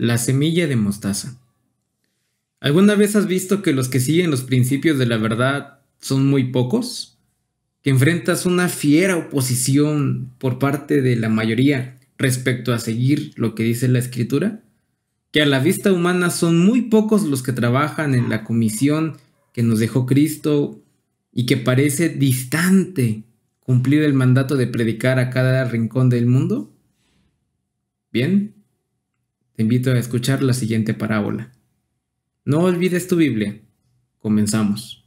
La semilla de mostaza. ¿Alguna vez has visto que los que siguen los principios de la verdad son muy pocos? Que enfrentas una fiera oposición por parte de la mayoría respecto a seguir lo que dice la Escritura? Que a la vista humana son muy pocos los que trabajan en la comisión que nos dejó Cristo y que parece distante cumplir el mandato de predicar a cada rincón del mundo? Bien, te invito a escuchar la siguiente parábola. No olvides tu Biblia. Comenzamos.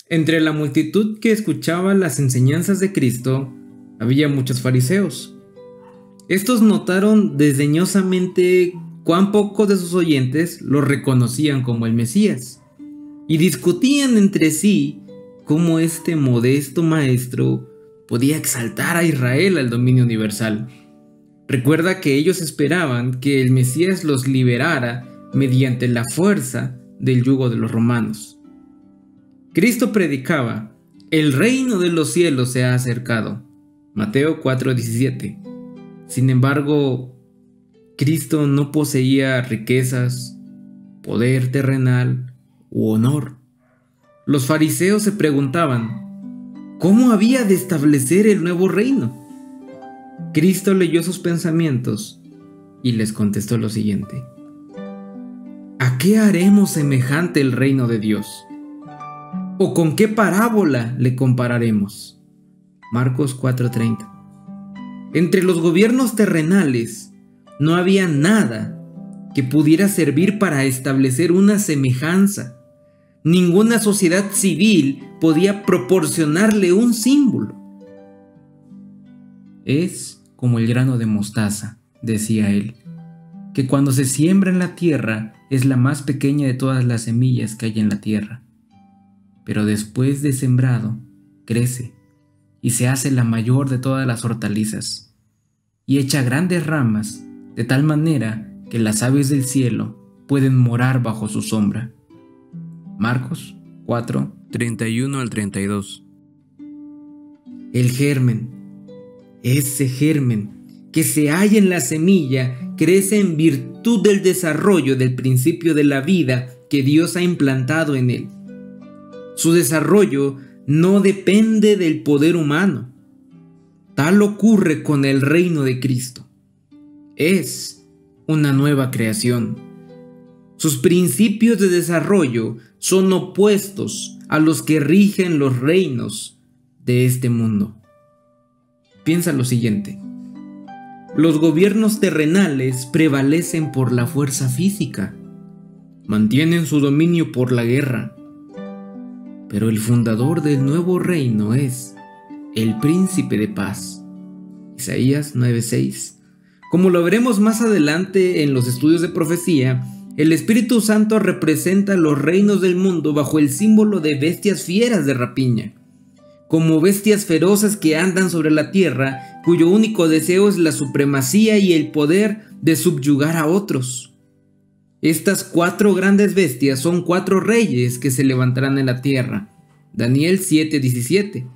Entre la multitud que escuchaba las enseñanzas de Cristo, había muchos fariseos. Estos notaron desdeñosamente cuán pocos de sus oyentes lo reconocían como el Mesías, y discutían entre sí cómo este modesto maestro podía exaltar a Israel al dominio universal. Recuerda que ellos esperaban que el Mesías los liberara mediante la fuerza del yugo de los romanos. Cristo predicaba: el reino de los cielos se ha acercado. Mateo 4:17. Sin embargo, Cristo no poseía riquezas, poder terrenal u honor. Los fariseos se preguntaban: ¿cómo había de establecer el nuevo reino? Cristo leyó sus pensamientos y les contestó lo siguiente: ¿a qué haremos semejante el reino de Dios? ¿O con qué parábola le compararemos? Marcos 4:30. Entre los gobiernos terrenales no había nada que pudiera servir para establecer una semejanza. Ninguna sociedad civil podía proporcionarle un símbolo. Es como el grano de mostaza, decía él, que cuando se siembra en la tierra es la más pequeña de todas las semillas que hay en la tierra. Pero después de sembrado, crece y se hace la mayor de todas las hortalizas, y echa grandes ramas, de tal manera que las aves del cielo pueden morar bajo su sombra. Marcos 4, 31 al 32. El germen, ese germen que se halla en la semilla, crece en virtud del desarrollo del principio de la vida que Dios ha implantado en él. Su desarrollo no depende del poder humano. Tal ocurre con el reino de Cristo. Es una nueva creación. Sus principios de desarrollo son opuestos a los que rigen los reinos de este mundo. Piensa lo siguiente: los gobiernos terrenales prevalecen por la fuerza física, mantienen su dominio por la guerra. Pero el fundador del nuevo reino es el príncipe de paz. Isaías 9:6. Como lo veremos más adelante en los estudios de profecía, el Espíritu Santo representa los reinos del mundo bajo el símbolo de bestias fieras de rapiña, como bestias feroces que andan sobre la tierra, cuyo único deseo es la supremacía y el poder de subyugar a otros. Estas 4 grandes bestias son 4 reyes que se levantarán en la tierra. Daniel 7:17.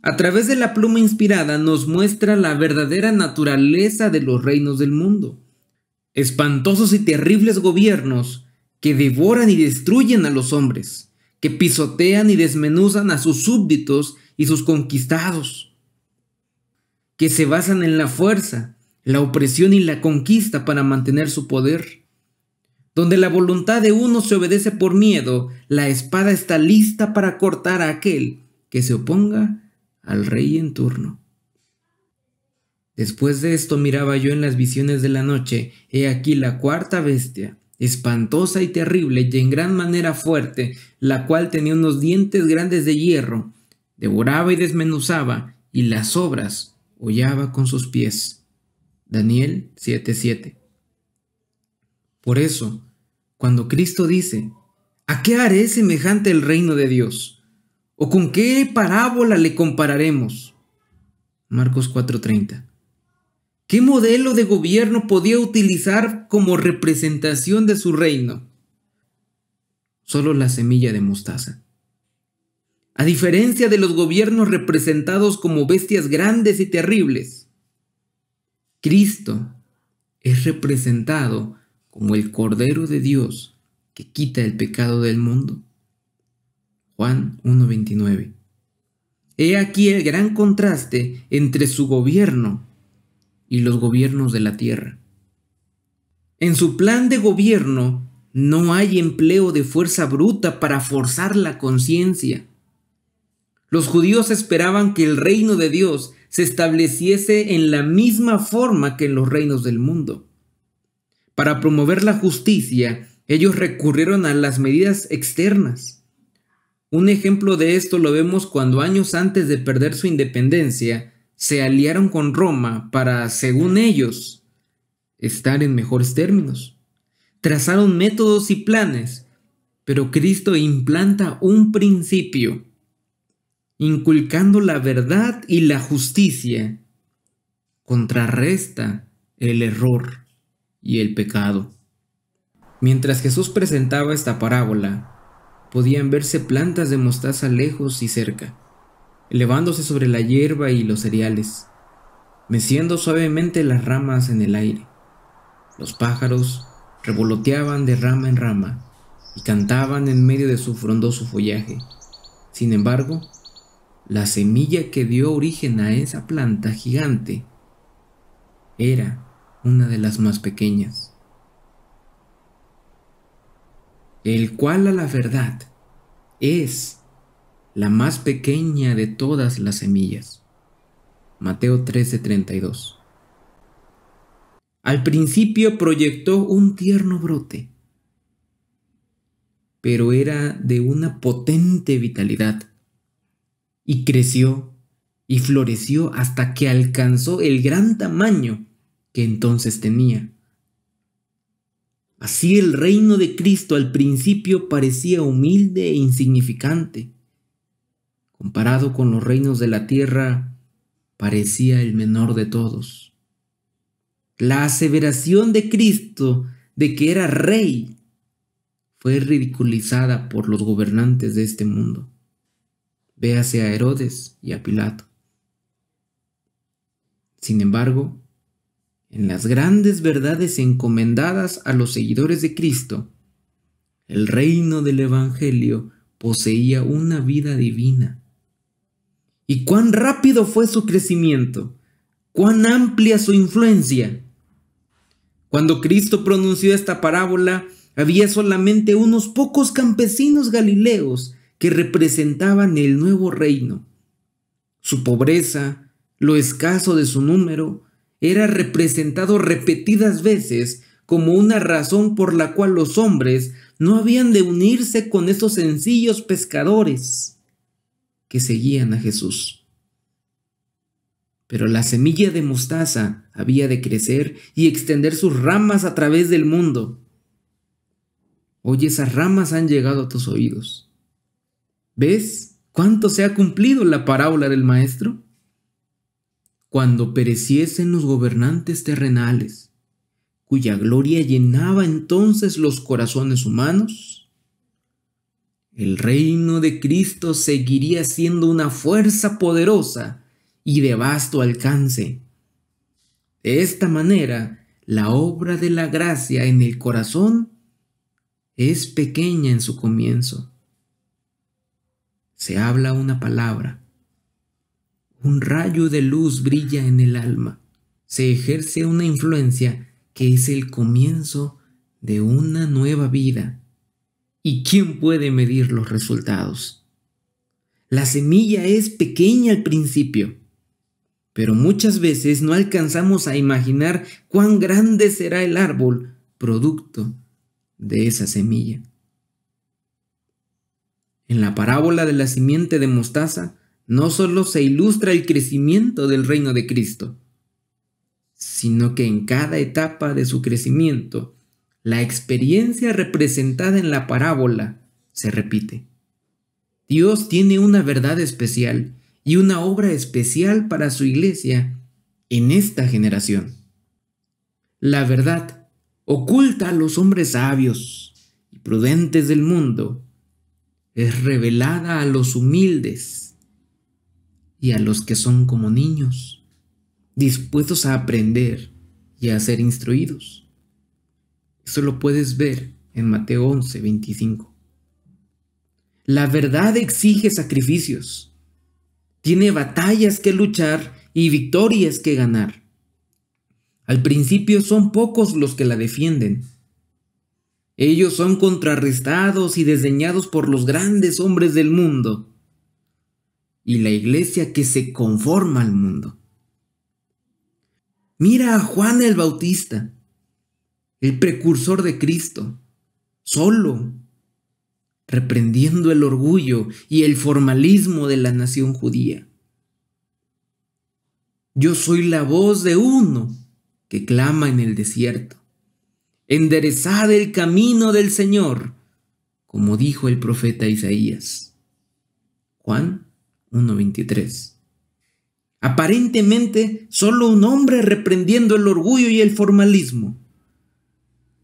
A través de la pluma inspirada nos muestra la verdadera naturaleza de los reinos del mundo. Espantosos y terribles gobiernos que devoran y destruyen a los hombres, que pisotean y desmenuzan a sus súbditos y sus conquistados, que se basan en la fuerza, la opresión y la conquista para mantener su poder. Donde la voluntad de uno se obedece por miedo, la espada está lista para cortar a aquel que se oponga al rey en turno. Después de esto miraba yo en las visiones de la noche, he aquí la 4ª bestia, espantosa y terrible y en gran manera fuerte, la cual tenía unos dientes grandes de hierro, devoraba y desmenuzaba, y las obras hollaba con sus pies. Daniel 7:7. Por eso, cuando Cristo dice: ¿a qué haré semejante el reino de Dios? ¿O con qué parábola le compararemos? Marcos 4:30. ¿Qué modelo de gobierno podía utilizar como representación de su reino? Solo la semilla de mostaza. A diferencia de los gobiernos representados como bestias grandes y terribles, Cristo es representado como el Cordero de Dios que quita el pecado del mundo. Juan 1:29. He aquí el gran contraste entre su gobierno y los gobiernos de la tierra. En su plan de gobierno no hay empleo de fuerza bruta para forzar la conciencia. Los judíos esperaban que el reino de Dios se estableciese en la misma forma que en los reinos del mundo. Para promover la justicia, ellos recurrieron a las medidas externas. Un ejemplo de esto lo vemos cuando años antes de perder su independencia, se aliaron con Roma para, según ellos, estar en mejores términos. Trazaron métodos y planes, pero Cristo implanta un principio, inculcando la verdad y la justicia, contrarresta el error y el pecado. Mientras Jesús presentaba esta parábola, podían verse plantas de mostaza lejos y cerca, elevándose sobre la hierba y los cereales, meciendo suavemente las ramas en el aire. Los pájaros revoloteaban de rama en rama y cantaban en medio de su frondoso follaje. Sin embargo, la semilla que dio origen a esa planta gigante era una de las más pequeñas, el cual a la verdad es la más pequeña de todas las semillas. Mateo 13:32. Al principio proyectó un tierno brote, pero era de una potente vitalidad, y creció y floreció hasta que alcanzó el gran tamaño que entonces tenía. Así el reino de Cristo al principio parecía humilde e insignificante. Comparado con los reinos de la tierra, parecía el menor de todos. La aseveración de Cristo de que era rey fue ridiculizada por los gobernantes de este mundo. Véase a Herodes y a Pilato. Sin embargo, en las grandes verdades encomendadas a los seguidores de Cristo, el reino del Evangelio poseía una vida divina. ¿Y cuán rápido fue su crecimiento? ¿Cuán amplia su influencia? Cuando Cristo pronunció esta parábola, había solamente unos pocos campesinos galileos que representaban el nuevo reino. Su pobreza, lo escaso de su número, era representado repetidas veces como una razón por la cual los hombres no habían de unirse con esos sencillos pescadores que seguían a Jesús. Pero la semilla de mostaza había de crecer y extender sus ramas a través del mundo. Hoy esas ramas han llegado a tus oídos. ¿Ves cuánto se ha cumplido la parábola del Maestro? Cuando pereciesen los gobernantes terrenales, cuya gloria llenaba entonces los corazones humanos, el reino de Cristo seguiría siendo una fuerza poderosa y de vasto alcance. De esta manera, la obra de la gracia en el corazón es pequeña en su comienzo. Se habla una palabra, un rayo de luz brilla en el alma, se ejerce una influencia que es el comienzo de una nueva vida. ¿Y quién puede medir los resultados? La semilla es pequeña al principio, pero muchas veces no alcanzamos a imaginar cuán grande será el árbol producto de esa semilla. En la parábola de la simiente de mostaza, no solo se ilustra el crecimiento del reino de Cristo, sino que en cada etapa de su crecimiento, la experiencia representada en la parábola se repite. Dios tiene una verdad especial y una obra especial para su iglesia en esta generación. La verdad oculta a los hombres sabios y prudentes del mundo es revelada a los humildes y a los que son como niños, dispuestos a aprender y a ser instruidos. Eso lo puedes ver en Mateo 11:25. La verdad exige sacrificios, tiene batallas que luchar y victorias que ganar. Al principio son pocos los que la defienden. Ellos son contrarrestados y desdeñados por los grandes hombres del mundo y la iglesia que se conforma al mundo. Mira a Juan el Bautista, el precursor de Cristo, solo, reprendiendo el orgullo y el formalismo de la nación judía. Yo soy la voz de uno que clama en el desierto. Enderezad el camino del Señor, como dijo el profeta Isaías. Juan 1:23. Aparentemente, solo un hombre reprendiendo el orgullo y el formalismo.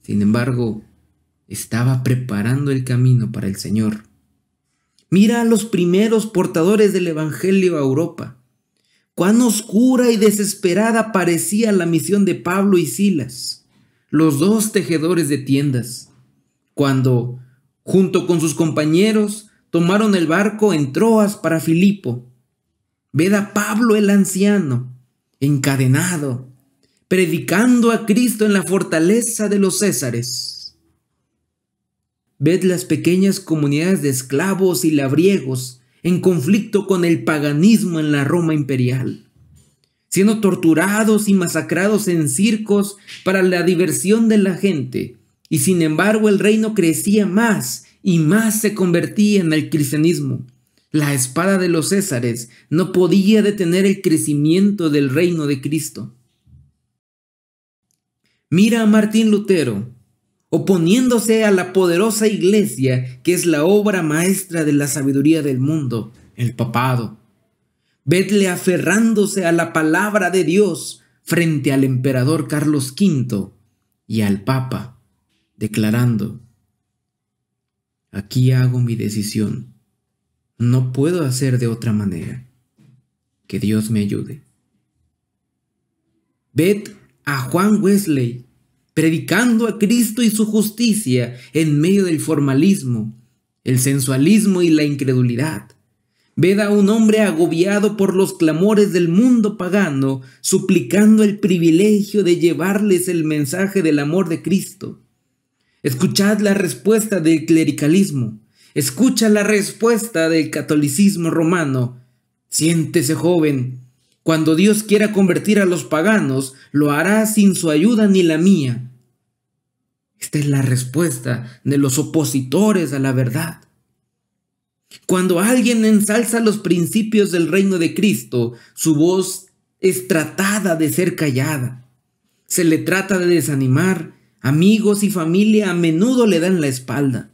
Sin embargo, estaba preparando el camino para el Señor. Mira a los primeros portadores del Evangelio a Europa. Cuán oscura y desesperada parecía la misión de Pablo y Silas, los dos tejedores de tiendas, cuando, junto con sus compañeros, tomaron el barco en Troas para Filipo. Ved a Pablo el anciano, encadenado, predicando a Cristo en la fortaleza de los Césares. Ved las pequeñas comunidades de esclavos y labriegos en conflicto con el paganismo en la Roma imperial, siendo torturados y masacrados en circos para la diversión de la gente, y sin embargo el reino crecía más y más se convertía en el cristianismo. La espada de los Césares no podía detener el crecimiento del reino de Cristo. Mira a Martín Lutero, oponiéndose a la poderosa iglesia que es la obra maestra de la sabiduría del mundo, el papado. Vedle aferrándose a la palabra de Dios frente al emperador Carlos V y al Papa, declarando: aquí hago mi decisión, no puedo hacer de otra manera, que Dios me ayude. Ved a Juan Wesley, predicando a Cristo y su justicia en medio del formalismo, el sensualismo y la incredulidad. Ved a un hombre agobiado por los clamores del mundo pagano, suplicando el privilegio de llevarles el mensaje del amor de Cristo. Escuchad la respuesta del clericalismo, escucha la respuesta del catolicismo romano. Siéntese, joven. Cuando Dios quiera convertir a los paganos, lo hará sin su ayuda ni la mía. Esta es la respuesta de los opositores a la verdad. Cuando alguien ensalza los principios del reino de Cristo, su voz es tratada de ser callada. Se le trata de desanimar. Amigos y familia a menudo le dan la espalda.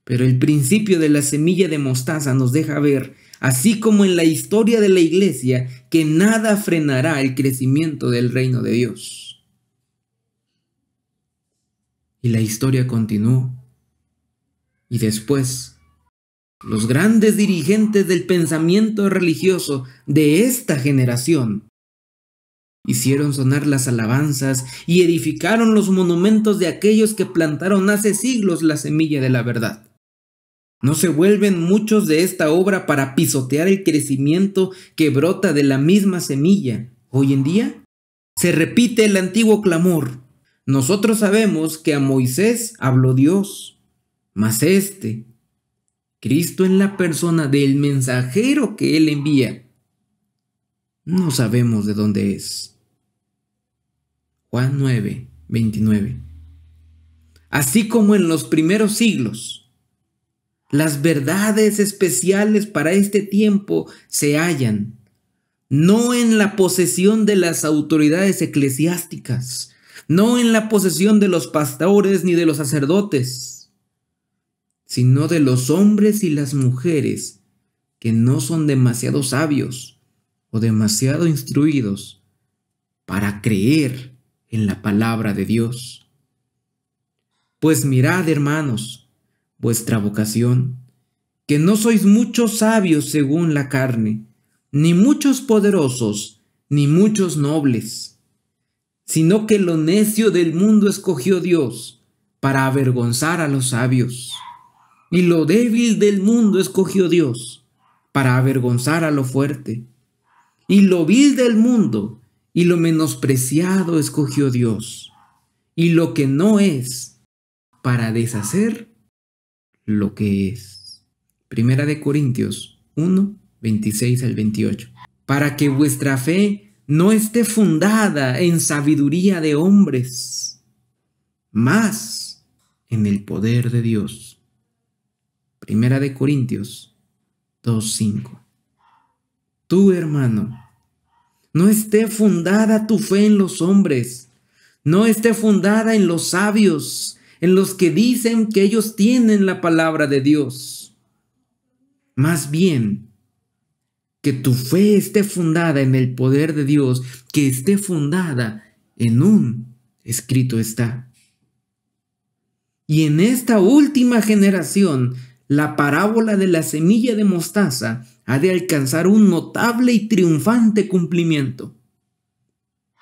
Pero el principio de la semilla de mostaza nos deja ver, así como en la historia de la iglesia, que nada frenará el crecimiento del reino de Dios. Y la historia continuó. Y después, los grandes dirigentes del pensamiento religioso de esta generación hicieron sonar las alabanzas y edificaron los monumentos de aquellos que plantaron hace siglos la semilla de la verdad. ¿No se vuelven muchos de esta obra para pisotear el crecimiento que brota de la misma semilla hoy en día? Se repite el antiguo clamor: nosotros sabemos que a Moisés habló Dios, mas Cristo en la persona del mensajero que él envía, no sabemos de dónde es. Juan 9:29. Así como en los primeros siglos, las verdades especiales para este tiempo se hallan no en la posesión de las autoridades eclesiásticas, no en la posesión de los pastores ni de los sacerdotes, sino de los hombres y las mujeres que no son demasiado sabios o demasiado instruidos para creer en la palabra de Dios. Pues mirad, hermanos, vuestra vocación, que no sois muchos sabios según la carne, ni muchos poderosos, ni muchos nobles, sino que lo necio del mundo escogió Dios para avergonzar a los sabios, y lo débil del mundo escogió Dios para avergonzar a lo fuerte, y lo vil del mundo y lo menospreciado escogió Dios, y lo que no es, para deshacer lo que es. Primera de Corintios 1, 26 al 28. Para que vuestra fe no esté fundada en sabiduría de hombres, mas en el poder de Dios. Primera de Corintios 2, 5. Tú, hermano, no esté fundada tu fe en los hombres, no esté fundada en los sabios, en los que dicen que ellos tienen la palabra de Dios. Más bien, que tu fe esté fundada en el poder de Dios, que esté fundada en un escrito está. Y en esta última generación, la parábola de la semilla de mostaza ha de alcanzar un notable y triunfante cumplimiento.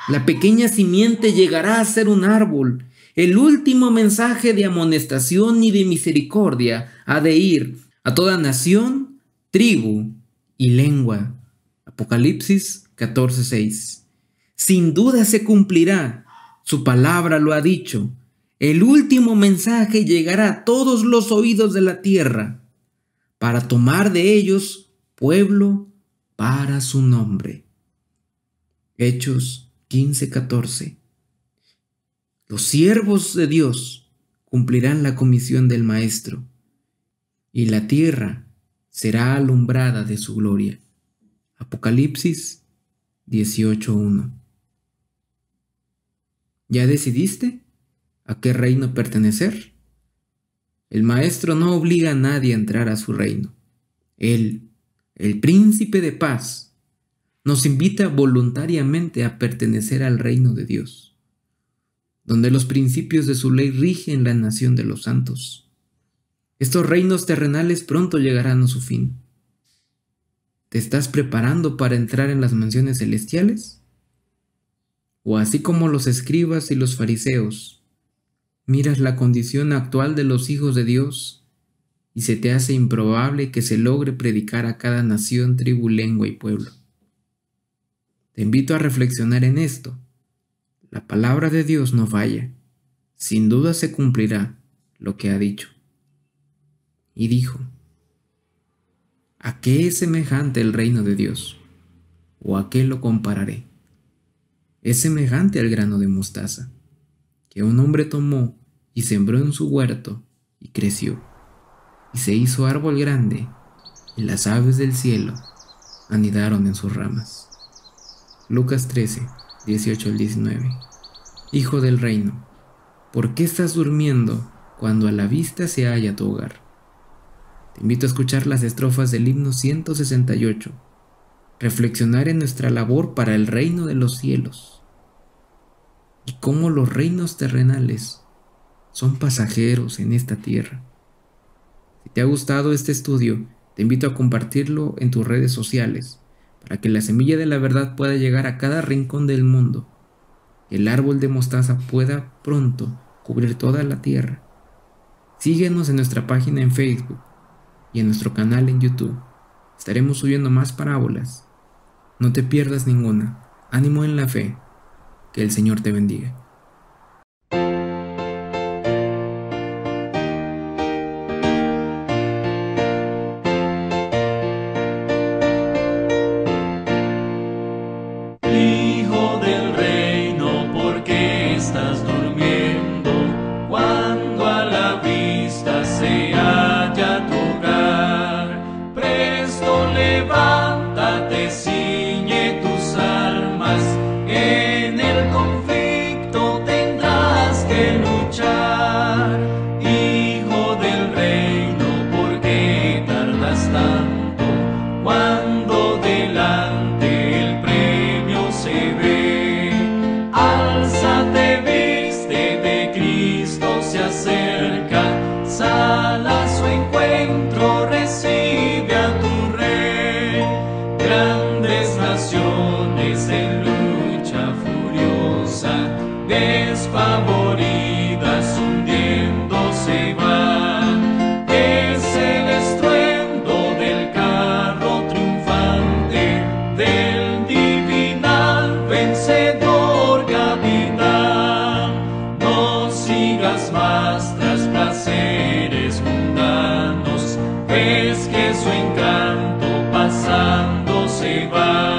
La pequeña simiente llegará a ser un árbol. El último mensaje de amonestación y de misericordia ha de ir a toda nación, tribu y lengua. Apocalipsis 14:6. Sin duda se cumplirá. Su palabra lo ha dicho. El último mensaje llegará a todos los oídos de la tierra para tomar de ellos pueblo para su nombre. Hechos 15:14. Los siervos de Dios cumplirán la comisión del Maestro, y la tierra será alumbrada de su gloria. Apocalipsis 18:1. ¿Ya decidiste a qué reino pertenecer? El Maestro no obliga a nadie a entrar a su reino. Él, el Príncipe de Paz, nos invita voluntariamente a pertenecer al reino de Dios, donde los principios de su ley rigen la nación de los santos. Estos reinos terrenales pronto llegarán a su fin. ¿Te estás preparando para entrar en las mansiones celestiales? ¿O así como los escribas y los fariseos, miras la condición actual de los hijos de Dios y se te hace improbable que se logre predicar a cada nación, tribu, lengua y pueblo? Te invito a reflexionar en esto. La palabra de Dios no falla. Sin duda se cumplirá lo que ha dicho. Y dijo: ¿a qué es semejante el reino de Dios? ¿O a qué lo compararé? Es semejante al grano de mostaza, que un hombre tomó y sembró en su huerto, y creció, y se hizo árbol grande, y las aves del cielo anidaron en sus ramas. Lucas 13, 18 al 19. Hijo del reino, ¿por qué estás durmiendo cuando a la vista se halla tu hogar? Te invito a escuchar las estrofas del himno 168, reflexionar en nuestra labor para el reino de los cielos y cómo los reinos terrenales son pasajeros en esta tierra. Si te ha gustado este estudio, te invito a compartirlo en tus redes sociales para que la semilla de la verdad pueda llegar a cada rincón del mundo, y el árbol de mostaza pueda pronto cubrir toda la tierra. Síguenos en nuestra página en Facebook y en nuestro canal en YouTube. Estaremos subiendo más parábolas. No te pierdas ninguna. Ánimo en la fe. Que el Señor te bendiga. Hijo del reino, ¿por qué estás durmiendo cuando a la vista se halla tu hogar? Presto levántate, ciñe tus armas, en el conflicto es que su encanto pasando se va.